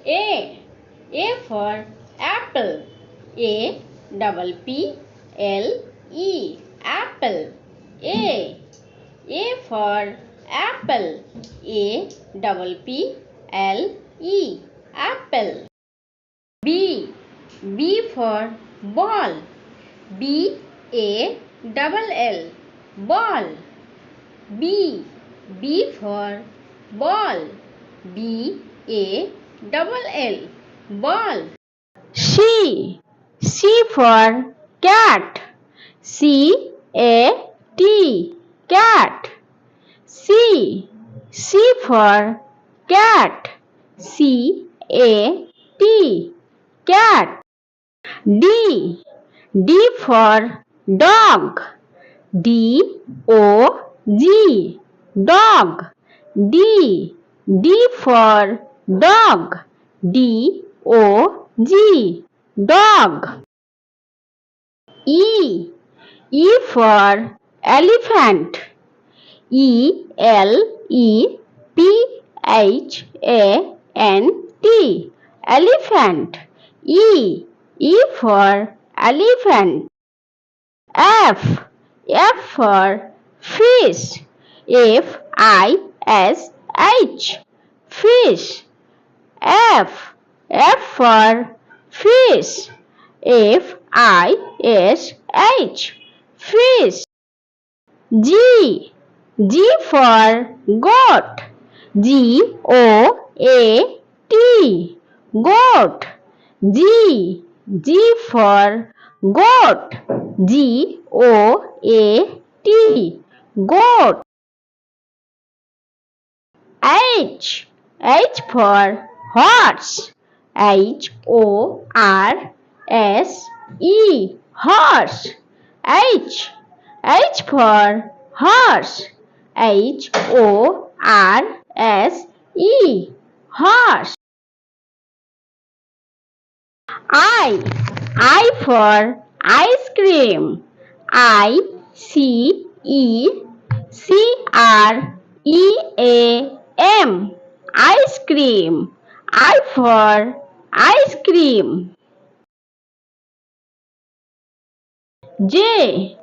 A. A for apple. A double P L E. Apple. A. A for apple. A double P L E. Apple. B. B for ball. B A double L. Ball. B. B for ball. B A double L. Ball. C. C for cat. C A T. Cat. C. C for cat. C A T. Cat. D. D for dog. D O G. Dog. D. D for dog. D O G. Dog. E. E for elephant. E L E P H A N T. Elephant. E. E for elephant. F. F for fish. F I S H. Fish. F. F for fish. F I S H. Fish. G. G for goat. G O A T. Goat. G. G for goat. G O A T. Goat. H. H for horse. H O R S E. Horse. H. H for horse. H O R S E. Horse. I for ice cream. I C E C R E A M. Ice cream. I for ice cream. J.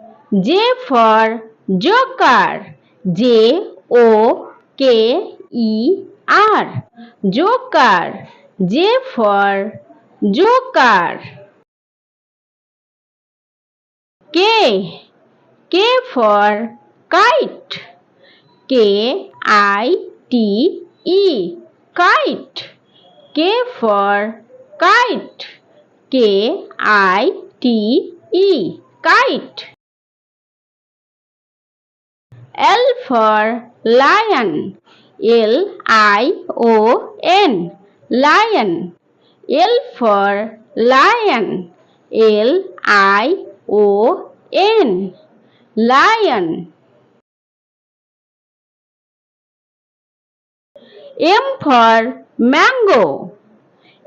J for joker. J O K E R. Joker. J for joker. K. K for kite. K I T E. Kite. K for kite. K I T E. Kite. L for lion. L I O N. Lion. L for lion. L I O N. Lion. M for mango.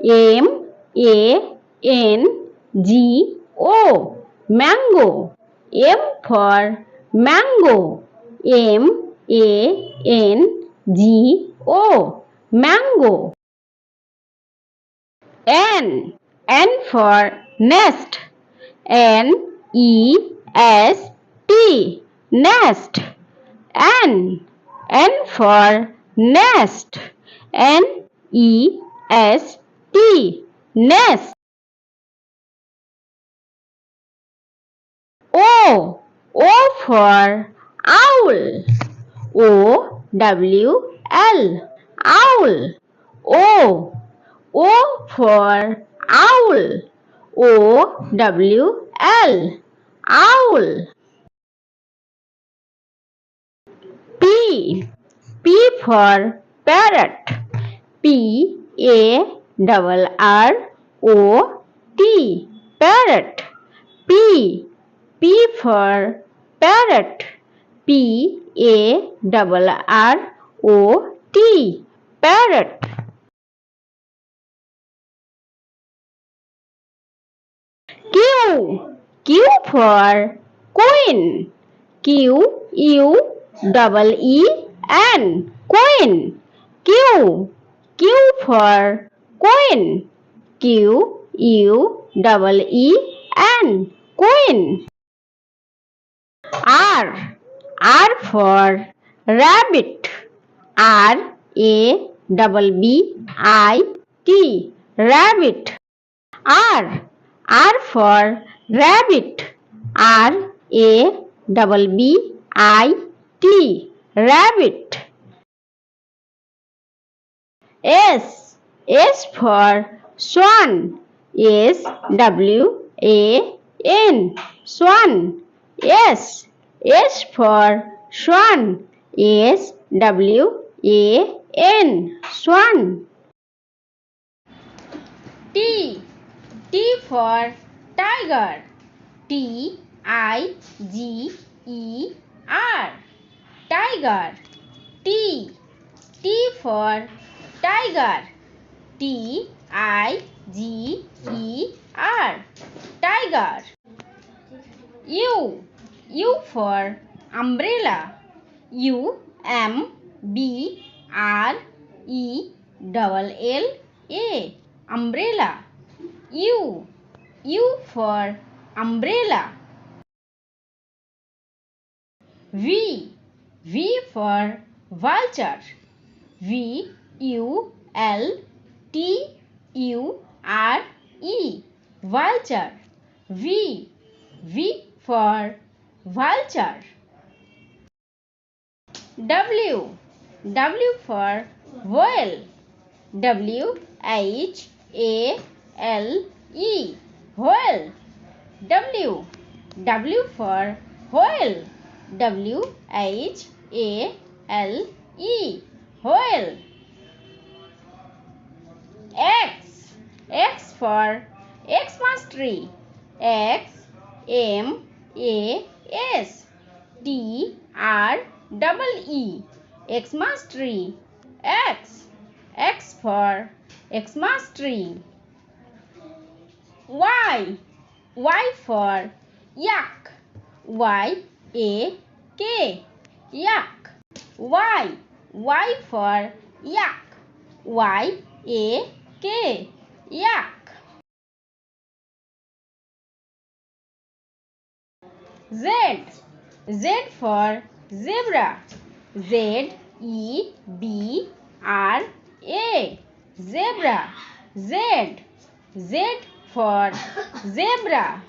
M A N G O. Mango. M for mango. M A N G O. Mango. N. N for nest. N E S T. Nest. N. N for nest. N E S T. Nest. O. O for owl. O W L. Owl. O. O for owl. O W L. Owl. P. P for parrot. P A R O T. Parrot. P. P for parrot. P A R O T. Parrot. Q. Q for queen. Q U E E N. Queen. Q. Q for Queen. Queen. Queen. R. R for rabbit. Rabbit. Rabbit. R. R for rabbit. Rabbit. Rabbit. S. S for swan. Swan. Swan. S. S for swan. Swan. Swan. T. T for tiger. Tiger. Tiger. T. T for tiger. Tiger. Tiger. U. U for umbrella. Umbrella. Umbrella. U. U for umbrella. V. V for vulture. Vulture. Vulture. V. V for vulture. W. W for whale. Whale. W. W for whale. Whale. X. X for Xmas tree. Xmas. Xmas tree. X. X for Xmas tree. Y. Y for yak. Yak. Y. Y for yak. Yak. Z. Z for zebra. Zebra. Z. Z for zebra.